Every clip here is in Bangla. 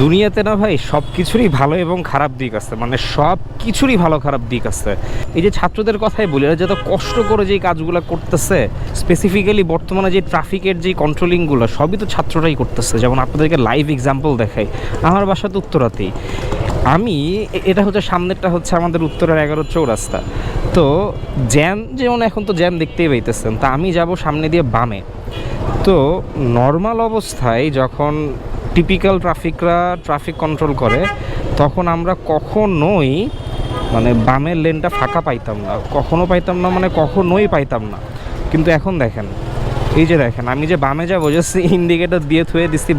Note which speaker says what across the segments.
Speaker 1: দুনিয়াতে না ভাই সব কিছুরই ভালো এবং খারাপ দিক আছে, মানে সব কিছুরই ভালো খারাপ দিক আছে। এই যে ছাত্রদের কথাই বলি, এরা যত কষ্ট করে যেই কাজগুলো করতেছে, স্পেসিফিক্যালি বর্তমানে যে ট্রাফিকের যে কন্ট্রোলিংগুলো সবই তো ছাত্ররাই করতেছে। যেমন আপনাদেরকে লাইভ এক্সাম্পল দেখাই, আমার বাসা তো উত্তরাতেই। আমি এটা হচ্ছে সামনেরটা হচ্ছে আমাদের উত্তরের 11 চৌরাস্তা। তো জ্যাম যেমন এখন তো জ্যাম দেখতেই পাইতেছেন, তা আমি যাব সামনে দিয়ে বামে। তো নর্মাল অবস্থায় যখন টিপিক্যাল ট্রাফিকরা ট্রাফিক কন্ট্রোল করে তখন আমরা কখনোই মানে বামের লেনটা ফাঁকা পাইতাম না, মানে কখনোই পাইতাম না। কিন্তু এখন দেখেন, এই যে দেখেন আমি যে বামে যাবো, জাস্ট ইন্ডিকেটর দিয়ে থুয়ে দিচ্ছি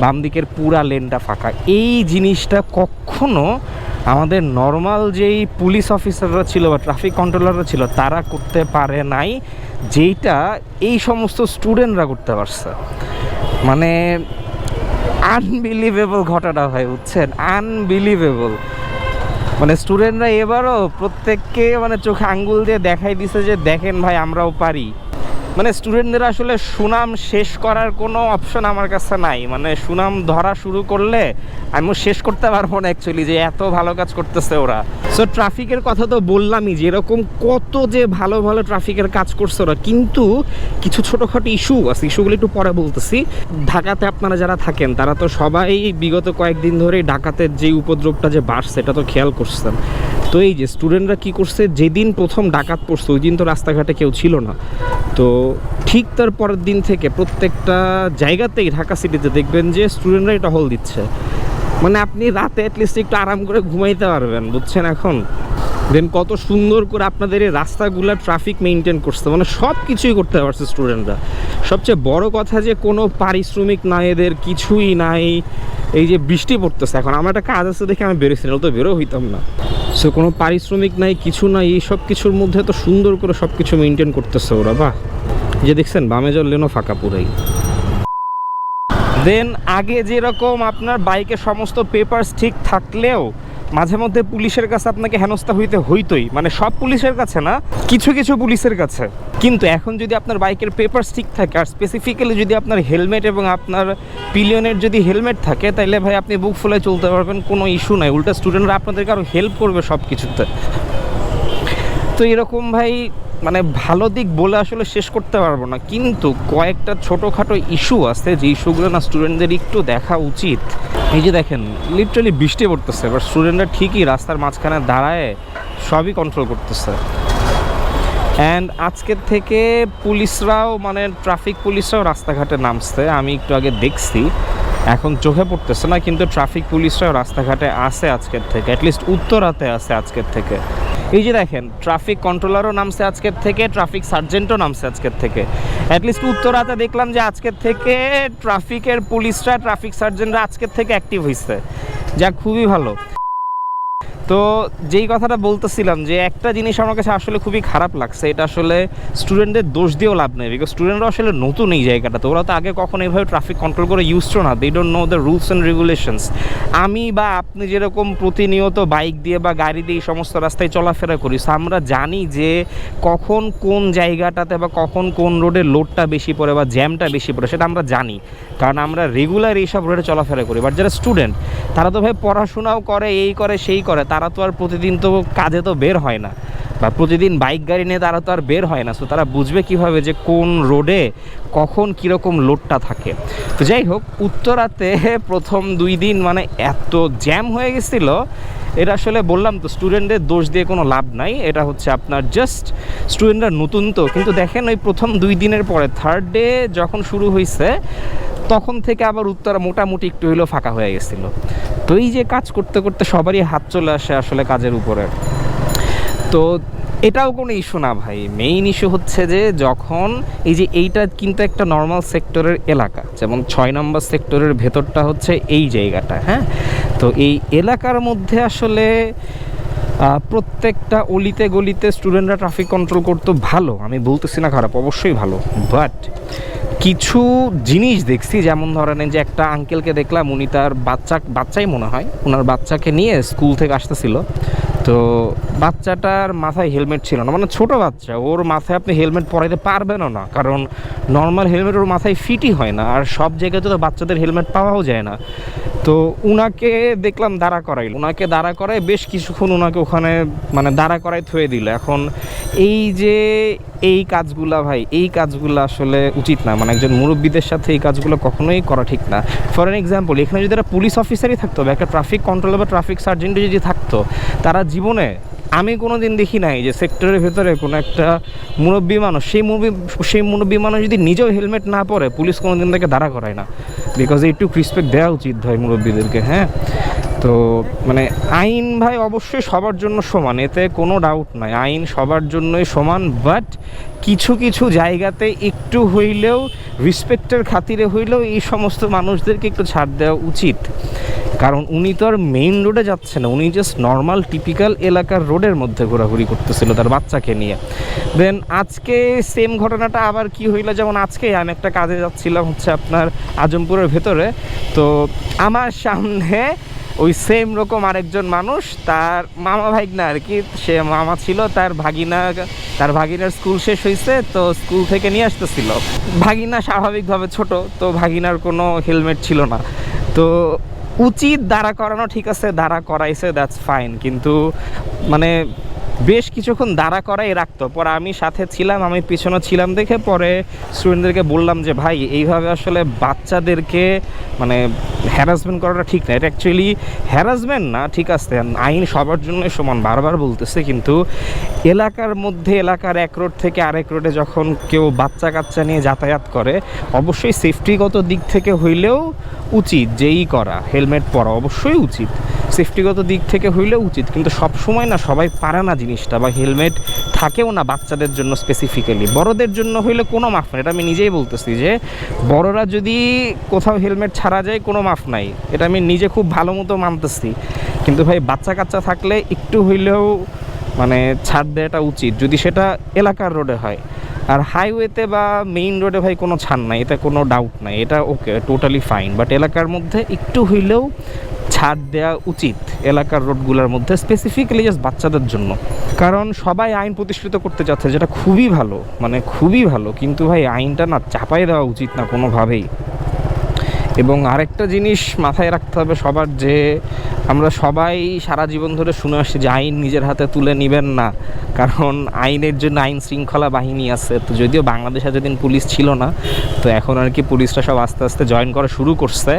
Speaker 1: বাম দিকের পুরা লেনটা ফাঁকা। এই জিনিসটা কখনো আমাদের নর্মাল যেই পুলিশ অফিসাররা ছিল বা ট্রাফিক কন্ট্রোলাররা ছিল তারা করতে পারে নাই, যেইটা এই সমস্ত স্টুডেন্টরা করতে পারছে। মানে আনবিলিভেবল ঘটনা হয়, বুঝছেন, আনবিলিভেবল। মানে স্টুডেন্টরা এবারও প্রত্যেককে মানে চোখে আঙ্গুল দিয়ে দেখাই দিছে যে দেখেন ভাই আমরাও পারি। মানে স্টুডেন্টদের আসলে সুনাম শেষ করার কোনো অপশন আমার কাছে নাই। মানে সুনাম ধরা শুরু করলে আমিও শেষ করতে পারবো না অ্যাকচুয়ালি, যে এত ভালো কাজ করতেছে ওরা। সো ট্রাফিকের কথা তো বললামই, যে এরকম কত যে ভালো ভালো ট্রাফিকের কাজ করছে ওরা। কিন্তু কিছু ছোটোখাটো ইস্যু আছে, ইস্যুগুলো একটু পরে বলতেছি। ঢাকাতে আপনারা যারা থাকেন তারা তো সবাই বিগত কয়েকদিন ধরেই ডাকাতের যে উপদ্রবটা যে বাড়ছে সেটা তো খেয়াল করছেন। তো এই যে স্টুডেন্টরা কী করছে, যেদিন প্রথম ডাকাত পড়ছে ওই দিন তো রাস্তাঘাটে কেউ ছিল না। তো ঠিক তার পরের দিন থেকে প্রত্যেকটা জায়গাতেই ঢাকা সিটিতে দেখবেন যে স্টুডেন্টরাই টহল দিচ্ছে। মানে আপনি রাতে অ্যাটলিস্ট একটু আরাম করে ঘুমাইতে পারবেন, বুঝছেন। এখন দেন কত সুন্দর করে আপনাদের এই রাস্তাগুলো ট্রাফিক মেনটেন করছে, মানে সব কিছুই করতে পারছে স্টুডেন্টরা। সবচেয়ে বড় কথা যে কোনো পারিশ্রমিক নাই এদের, কিছুই নাই। এই যে বৃষ্টি পড়তেছে, এখন আমার একটা কাজ আছে দেখে আমি বেরোছিলাম, তো বেরো হইতাম না। সো কোনো পারিশ্রমিক নাই, কিছু নাই, এই সব কিছুর মধ্যে তো সুন্দর করে সব কিছু মেনটেন করতেছে ওরা। বাহ, যে দেখছেন বামে লেনও ফাঁকা পুরাই। দেন আগে যেরকম আপনার বাইকের সমস্ত পেপারস ঠিক থাকলেও মাঝে মধ্যে পুলিশের কাছে আপনাকে হেনস্থা হইতোই, মানে সব পুলিশের কাছে না, কিছু কিছু পুলিশের কাছে। কিন্তু এখন যদি আপনার বাইকের পেপারস ঠিক থাকে, আর স্পেসিফিক্যালি যদি আপনার হেলমেট এবং আপনার পিলিয়নের যদি হেলমেট থাকে, তাইলে ভাই আপনি বুক ফুলে চলতে পারবেন, কোনো ইস্যু নাই। উল্টা স্টুডেন্টরা আপনাদেরকে আরও হেল্প করবে সব কিছুতে। তো এরকম ভাই মানে ভালো দিক বলে আসলে শেষ করতে পারবো না, কিন্তু কয়েকটা ছোটোখাটো ইস্যু আছে যে ইস্যুগুলো না স্টুডেন্টদের একটু দেখা উচিত। এই যে দেখেন লিটারালি বৃষ্টি পড়তেছে, এবার স্টুডেন্টরা ঠিকই রাস্তার মাঝখানে দাঁড়ায় সবই কন্ট্রোল করতেছে। অ্যান্ড আজকের থেকে পুলিশরাও মানে ট্রাফিক পুলিশরাও রাস্তাঘাটে নামছে, আমি একটু আগে দেখছি। এখন চোখে পড়তেছে না, কিন্তু ট্রাফিক পুলিশরাও রাস্তাঘাটে আসে আজকের থেকে, অ্যাটলিস্ট উত্তরাতে আসে আজকের থেকে। এই যে দেখেন ট্রাফিক কন্ট্রোলারও নামছে আজকের থেকে, ট্রাফিক সার্জেন্টও নামছে আজকের থেকে। অ্যাটলিস্ট উত্তরাতে দেখলাম যে আজকের থেকে ট্রাফিকের পুলিশরা, ট্রাফিক সার্জেন্টরা আজকের থেকে অ্যাক্টিভ হয়েছে, যা খুবই ভালো। তো যেই কথাটা বলতেছিলাম, যে একটা জিনিস আমার কাছে আসলে খুবই খারাপ লাগছে, এটা আসলে স্টুডেন্টদের দোষ দিয়েও লাভ নেই, বিকজ স্টুডেন্টরা আসলে নতুন এই জায়গাটাতে, ওরা তো আগে কখনো এইভাবে ট্রাফিক কন্ট্রোল করে ইউজড না, they don't know the rules and regulations. আমি বা আপনি যেরকম প্রতিনিয়ত বাইক দিয়ে বা গাড়ি দিয়ে এই সমস্ত রাস্তায় চলাফেরা করি, আমরা জানি যে কখন কোন জায়গাটাতে বা কখন কোন রোডে লোডটা বেশি পড়ে বা জ্যামটা বেশি পড়ে, সেটা আমরা জানি, কারণ আমরা রেগুলার এইসব রোডে চলাফেরা করি। বাট যারা স্টুডেন্ট তারা তো ভাই পড়াশোনাও করে, এই করে সেই করে, তারা তো আর প্রতিদিন তো কাজে তো বের হয় না, বা প্রতিদিন বাইক গাড়ি নিয়ে তারা তো আর বের হয় না। সো তারা বুঝবে কিভাবে যে কোন রোডে কখন কীরকম লোডটা থাকে। তো যাই হোক, উত্তরাতে প্রথম 2 দিন মানে এত জ্যাম হয়ে গেছিল, এটা আসলে বললাম তো স্টুডেন্টদের দোষ দিয়ে কোনো লাভ নাই, এটা হচ্ছে আপনার জাস্ট স্টুডেন্টরা নতুন তো। কিন্তু দেখেন ওই প্রথম 2 দিনের পরে থার্ড ডে যখন শুরু হয়েছে তখন থেকে আবার উত্তরা মোটামুটি একটু হলেও ফাঁকা হয়ে গেছিলো। তো এই যে কাজ করতে করতে সবারই হাত চলে আসে আসলে কাজের উপরে। তো এটাও কোনো ইস্যু না ভাই, মেইন ইস্যু হচ্ছে যে যখন এই যে এইটা কিন্তু একটা নর্মাল সেক্টরের এলাকা, যেমন 6 নম্বর সেক্টরের ভেতরটা হচ্ছে এই জায়গাটা, হ্যাঁ। তো এই এলাকার মধ্যে আসলে প্রত্যেকটা অলিতে গলিতে স্টুডেন্টরা ট্রাফিক কন্ট্রোল করতো ভালো, আমি বলতেছি না খারাপ, অবশ্যই ভালো। বাট কিছু জিনিস দেখছি, যেমন ধরেন যে একটা আঙ্কেলকে দেখলাম, উনি তার বাচ্চাই মনে হয়, ওনার বাচ্চাকে নিয়ে স্কুল থেকে আসতেছিল। তো বাচ্চাটার মাথায় হেলমেট ছিল না, মানে ছোট বাচ্চা, ওর মাথায় আপনি হেলমেট পরাইতে পারবেনও না, কারণ নর্মাল হেলমেট ওর মাথায় ফিটই হয় না, আর সব জায়গাতে তো বাচ্চাদের হেলমেট পাওয়াও যায় না। তো উনাকে দেখলাম দাঁড়া করাইল, উনাকে দাঁড়া করায় বেশ কিছুক্ষণ উনাকে ওখানে মানে দাঁড়া করায় থুয়ে দিল। এখন এই যে এই কাজগুলা ভাই, এই কাজগুলো আসলে উচিত না, মানে একজন মুরব্বীদের সাথে এই কাজগুলো কখনোই করা ঠিক না। ফর এন এক্সাম্পল, এখানে যদি একটা পুলিশ অফিসারই থাকতো বা একটা ট্রাফিক কন্ট্রোলার বা ট্রাফিক সার্জেন্ট যদি থাকতো, তারা জীবনে আমি কোনো দিন দেখি নাই যে সেক্টরের ভেতরে কোনো একটা মুরব্বী মানুষ, সেই মুরব্বী মানুষ যদি নিজেও হেলমেট না পরে, পুলিশ কোনো দিন তাকে দাঁড়া করায় না, বিকজ একটু রেসপেক্ট দেওয়া উচিত ভাই মুরব্বীদেরকে। হ্যাঁ, তো মানে আইন ভাই অবশ্যই সবার জন্য সমান, এতে কোনো ডাউট নাই, আইন সবার জন্যই সমান। বাট কিছু কিছু জায়গাতে একটু হইলেও রেসপেক্টের খাতিরে হইলেও এই সমস্ত মানুষদেরকে একটু ছাড় দেওয়া উচিত। কারণ উনি তো আর মেইন রোডে যাচ্ছে না, উনি জাস্ট নর্মাল টিপিক্যাল এলাকার রোডের মধ্যে ঘোরাঘুরি করতেছিল তার বাচ্চাকে নিয়ে। দেন আজকে সেম ঘটনাটা আবার কি হইলো, যেমন আজকে আমি একটা কাজে যাচ্ছিলাম হচ্ছে আপনার আজমপুরের ভেতরে, তো আমার সামনে ওই সেম রকম আরেকজন মানুষ, তার মামা ভাগনা আর কি, সে মামা ছিল, তার ভাগিনার স্কুল শেষ হয়েছে, তো স্কুল থেকে নিয়ে আসতেছিল। ভাগিনা স্বাভাবিকভাবে ছোট, তো ভাগিনার কোনো হেলমেট ছিল না। তো উচিত দাঁড়া করানো, ঠিক আছে দাঁড়া করাইছে, দ্যাটস ফাইন, কিন্তু মানে বেশ কিছুক্ষণ দাঁড়া করাই রাখতো। পরে আমি সাথে ছিলাম, আমি পিছনে ছিলাম দেখে পরে স্টুডেন্টদেরকে বললাম যে ভাই এইভাবে আসলে বাচ্চাদেরকে মানে হ্যারাসমেন্ট করাটা ঠিক না, এটা অ্যাকচুয়ালি হ্যারাসমেন্ট না, ঠিক আছে আইন সবার জন্য সমান বারবার বলতেছে, কিন্তু এলাকার মধ্যে এলাকার এক রোড থেকে আরেক রোডে যখন কেউ বাচ্চা কাচ্চা নিয়ে যাতায়াত করে, অবশ্যই সেফটিগত দিক থেকে হইলেও উচিত যেই করা, হেলমেট পরা অবশ্যই উচিত, সেফটিগত দিক থেকে হইলেও উচিত, কিন্তু সব সময় না সবাই পারে না জিনিসটা, বা হেলমেট থাকেও না বাচ্চাদের জন্য স্পেসিফিক্যালি। বড়দের জন্য হইলে কোনো মাফ নাই, এটা আমি নিজেই বলতেছি যে বড়রা যদি কোথাও হেলমেট ছাড়া যায় কোনো মাফ নাই, এটা আমি নিজে খুব ভালো মতো মানতেছি, কিন্তু ভাই বাচ্চা কাচ্চা থাকলে একটু হইলেও মানে ছাড় দেওয়াটা উচিত, যদি সেটা এলাকার রোডে হয়। আর হাইওয়েতে বা মেইন রোডে ভাই কোনো ছাড় নাই, এটা কোনো ডাউট নাই, এটা ওকে টোটালি ফাইন, বাট এলাকার মধ্যে একটু হইলেও ছাড় দেওয়া উচিত এলাকার রোডগুলোর মধ্যে, স্পেসিফিক্যালি জাস্ট বাচ্চাদের জন্য। কারণ সবাই আইন প্রতিষ্ঠিত করতে চাচ্ছে, যেটা খুবই ভালো, মানে খুবই ভালো, কিন্তু ভাই আইনটা না চাপাই দেওয়া উচিত না কোনোভাবেই। এবং আরেকটা জিনিস মাথায় রাখতে হবে সবার, যে আমরা সবাই সারা জীবন ধরে শুনে আসছি যে আইন নিজের হাতে তুলে নেবেন না, কারণ আইনের জন্য আইন শৃঙ্খলা বাহিনী আছে। তো যদিও বাংলাদেশে যেদিন পুলিশ ছিল না, তো এখন আর কি পুলিশরা সব আস্তে আস্তে জয়েন করা শুরু করছে,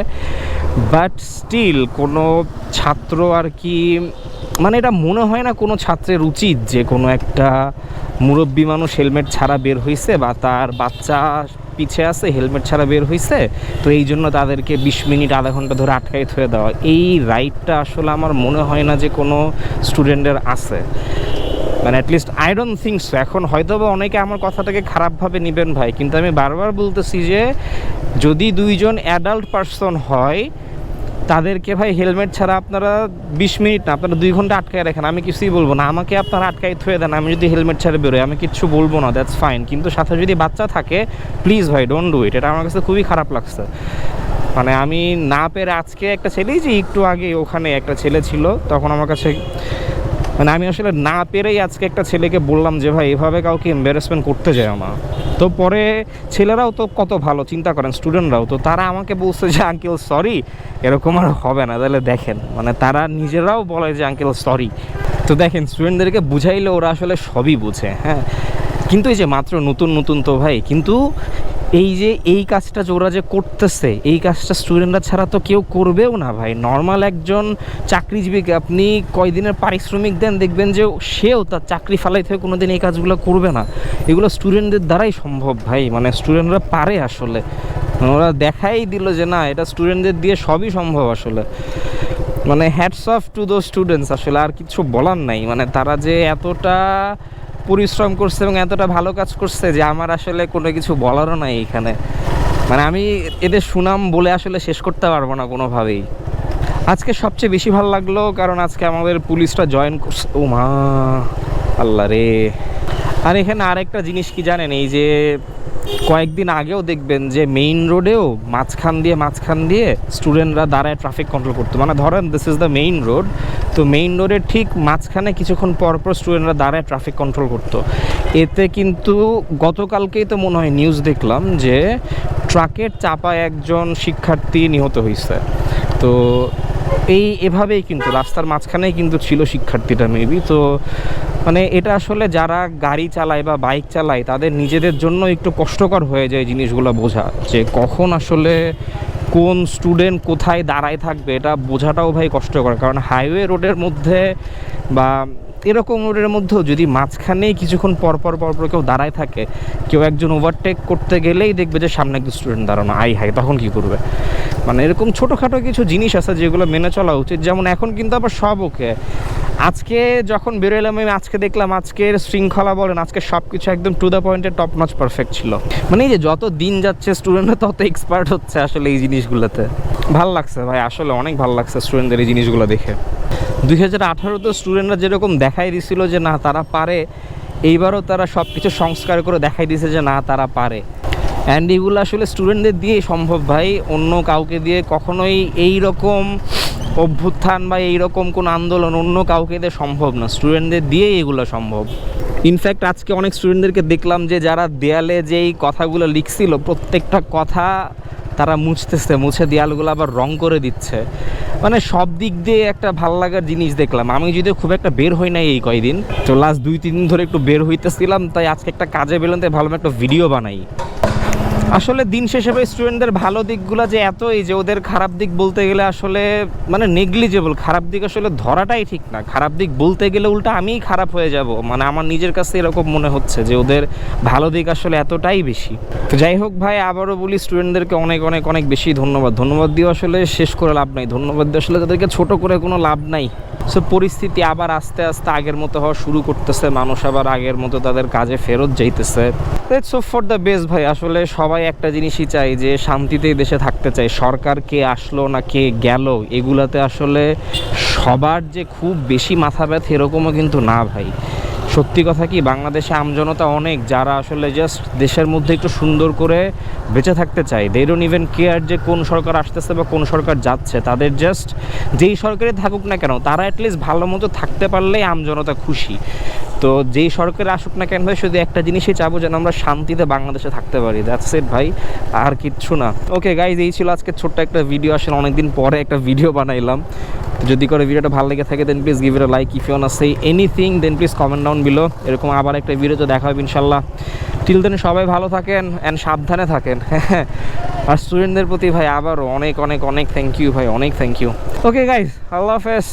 Speaker 1: বাট স্টিল কোনো ছাত্র আর কি, মানে এটা মনে হয় না কোনো ছাত্রের উচিত যে কোনো একটা মুরব্বী মানুষ হেলমেট ছাড়া বের হয়েছে বা তার বাচ্চা পিছে আছে হেলমেট ছাড়া বের হয়েছে, তো এই জন্য তাদেরকে 20 মিনিট আধা ঘন্টা ধরে আটকাই থুয়ে দেওয়া, এই রাইটটা আসলে আমার মনে হয় না যে কোনো স্টুডেন্টের আছে, মানে at least I don't think so. এখন হয়তো বা অনেকে আমার কথাটাকে খারাপভাবে নেবেন ভাই, কিন্তু আমি বারবার বলতেছি যে যদি দুইজন অ্যাডাল্ট পারসন হয়, তাদেরকে ভাই হেলমেট ছাড়া আপনারা 20 মিনিট না, আপনারা 2 ঘন্টা আটকায় রাখেন, আমি কিছুই বলবো না, আমাকে আপনারা আটকায় থুয়ে দেন, আমি যদি হেলমেট ছাড়া বেরোই আমি কিচ্ছু বলবো না, দ্যাটস ফাইন, কিন্তু সাথে যদি বাচ্চা থাকে প্লিজ ভাই ডোন্ট ডু ইট, এটা আমার কাছে খুবই খারাপ লাগছে। মানে আমি না পেরে আজকে একটা ছেলেই, যে একটু আগে ওখানে একটা ছেলে ছিল, তখন আমার কাছে মানে আমি আসলে না পেরেই আজকে একটা ছেলেকে বললাম যে ভাই এভাবে কাউকে এম্বারেসমেন্ট করতে যায় না। তো পরে ছেলেরাও তো কত ভালো, চিন্তা করেন স্টুডেন্টরাও তো, তারা আমাকে বলছে যে আঙ্কেল সরি, এরকম আর হবে না। তাহলে দেখেন, মানে তারা নিজেরাও বলে যে আঙ্কেল সরি। তো দেখেন স্টুডেন্টদেরকে বুঝাইলে ওরা আসলে সবই বুঝে, হ্যাঁ, কিন্তু এই যে মাত্র নতুন নতুন তো ভাই, কিন্তু এই যে এই কাজটা যে ওরা যে করতেছে, এই কাজটা স্টুডেন্টরা ছাড়া তো কেউ করবেও না ভাই। নর্মাল একজন চাকরিজীবীকে আপনি কয়দিনের পারিশ্রমিক দেন, দেখবেন যে সেও তার চাকরি ফালাই থেকে কোনো দিন এই কাজগুলো করবে না। এগুলো স্টুডেন্টদের দ্বারাই সম্ভব ভাই, মানে স্টুডেন্টরা পারে আসলে, ওরা দেখাই দিল যে না এটা স্টুডেন্টদের দিয়ে সবই সম্ভব আসলে। মানে হ্যাটস অফ টু দো স্টুডেন্টস, আসলে আর কিছু বলার নাই, মানে তারা যে এতটা পরিশ্রম করছে এবং এতটা ভালো কাজ করছে যে আমার আসলে কোনো কিছু বলারও নাই এখানে, মানে আমি এদের সুনাম বলে আসলে শেষ করতে পারবো না কোনোভাবেই। আজকে সবচেয়ে বেশি ভালো লাগলো কারণ আজকে আমাদের পুলিশটা জয়েন করছে, ও মা আল্লাহ রে। আর এখানে আরেকটা জিনিস কি জানেন, এই যে কয়েকদিন আগেও দেখবেন যে মেইন রোডেও মাঝখান দিয়ে স্টুডেন্টরা দাঁড়ায় ট্রাফিক কন্ট্রোল করতো, মানে ধরেন this is the main road, তো মেইন রোডের ঠিক মাঝখানে কিছুক্ষণ পর স্টুডেন্টরা দাঁড়ায় ট্রাফিক কন্ট্রোল করতো। এতে কিন্তু গতকালকেই তো মনে হয় নিউজ দেখলাম যে ট্রাকের চাপায় একজন শিক্ষার্থী নিহত হয়েছে। তো এভাবেই কিন্তু রাস্তার মাঝখানেই কিন্তু ছিল শিক্ষার্থীটা মেবি। তো মানে এটা আসলে যারা গাড়ি চালায় বা বাইক চালায় তাদের নিজেদের জন্য একটু কষ্টকর হয়ে যায় জিনিসগুলো বোঝা, যে কখন আসলে কোন স্টুডেন্ট কোথায় দাঁড়ায় থাকবে এটা বোঝাটাও ভাই কষ্টকর। কারণ হাইওয়ে রোডের মধ্যে বা এরকম রোডের মধ্যেও যদি মাঝখানেই কিছুক্ষণ পরপর কেউ দাঁড়ায় থাকে, কেউ একজন ওভারটেক করতে গেলেই দেখবে যে সামনে একজন স্টুডেন্ট দাঁড়ানো, হাই তখন কি করবে? মানে এরকম ছোটোখাটো কিছু জিনিস আছে যেগুলো মেনে চলা উচিত। যেমন এখন কিন্তু আবার সব ওকে, আজকে যখন বেরোলাম আমি আজকে দেখলাম আজকের শৃঙ্খলা বলেন, আজকে সব কিছু একদম টু দ্য পয়েন্টে টপ নচ পারফেক্ট ছিল। মানে এই যে যত দিন যাচ্ছে স্টুডেন্টরা তত এক্সপার্ট হচ্ছে আসলে এই জিনিসগুলোতে। ভাল লাগছে ভাই, আসলে অনেক ভালো লাগছে স্টুডেন্টদের এই জিনিসগুলো দেখে। 2018 স্টুডেন্টরা যেরকম দেখাই দিছিল যে না তারা পারে, এইবারও তারা সব কিছু সংস্কার করে দেখাই দিয়েছে যে না তারা পারে। অ্যান্ড এগুলো আসলে স্টুডেন্টদের দিয়েই সম্ভব ভাই, অন্য কাউকে দিয়ে কখনোই এই রকম অভ্যুত্থান বা এইরকম কোন আন্দোলন অন্য কাউকে দিয়ে সম্ভব না, স্টুডেন্টদের দিয়েই এগুলো সম্ভব। ইনফ্যাক্ট আজকে অনেক স্টুডেন্টদেরকে দেখলাম যে যারা দেয়ালে যেই কথাগুলো লিখছিল প্রত্যেকটা কথা তারা মুছে দেয়ালগুলো আবার রং করে দিচ্ছে। মানে সব দিক দিয়ে একটা ভাল লাগার জিনিস দেখলাম। আমি যদি খুব একটা বের হই নাই এই কয়দিন, তো লাস্ট 2-3 দিন ধরে একটু বের হইতেছিলাম, তাই আজকে একটা কাজে বেরোন তাই ভালো একটা ভিডিও বানাই। আসলে দিন শেষে ভাই স্টুডেন্টদের ভালো দিকগুলো যে এতই যে ওদের খারাপ দিক বলতে গেলে আসলে মানে নেগলিজেবল, খারাপ দিক আসলে ধরাটাই ঠিক না। খারাপ দিক বলতে গেলে উল্টা আমিই খারাপ হয়ে যাব, মানে আমার নিজের কাছে এরকম মনে হচ্ছে যে ওদের ভালো দিক আসলে এতটাই বেশি। তো যাই হোক ভাই, আবারও বলি স্টুডেন্টদেরকে অনেক অনেক অনেক বেশি ধন্যবাদ দিয়ে আসলে শেষ করে লাভ নাই, ধন্যবাদ দিয়ে আসলে তাদেরকে ছোট করে কোনো লাভ নাই। সো পরিস্থিতি আবার আস্তে আস্তে আগের মতো হওয়া শুরু করতেছে, মানুষ আবার আগের মতো তাদের কাজে ফেরত যাইতেছে। Let's hope for the best ভাই। আসলে সবাই একটা জিনিসই চাই যে শান্তিতেই দেশে থাকতে চাই। সরকার কে আসলো না কে গেল এগুলাতে আসলে সবার যে খুব বেশি মাথা ব্যথা এরকমও কিন্তু না ভাই। সত্যি কথা কি, বাংলাদেশে আমজনতা অনেক যারা আসলে জাস্ট দেশের মধ্যে একটু সুন্দর করে বেঁচে থাকতে চায়। দে ডোন্ট ইভেন কেয়ার যে কোন সরকার আসতেছে বা কোন সরকার যাচ্ছে, তাদের জাস্ট যেই সরকারই থাকুক না কেন তারা অ্যাটলিস্ট ভালো মতো থাকতে পারলেই আমজনতা খুশি। তো যেই সরকারে আসুক না কেন ভাই, শুধু একটা জিনিসই চাবো যেন আমরা শান্তিতে বাংলাদেশে থাকতে পারি, দ্যাটস ইট ভাই, আর কিচ্ছু না। ওকে গাইজ, এই ছিল আজকে ছোট্ট একটা ভিডিও। আসলে অনেকদিন পরে একটা ভিডিও বানাইলাম। যদি করে ভিডিওটা ভালো লেগে থাকে then please give it a like. If you want to say anything then please comment down below. এরকম আবার একটা ভিডিওতে দেখা হবে ইনশাল্লাহ। টিল দেন সবাই ভালো থাকেন অ্যান্ড সাবধানে থাকেন। আর স্টুডেন্টদের প্রতি ভাই আবারও অনেক অনেক অনেক থ্যাংক ইউ ভাই, অনেক থ্যাংক ইউ। ওকে গাইজ, আল্লাহ হাফেজ।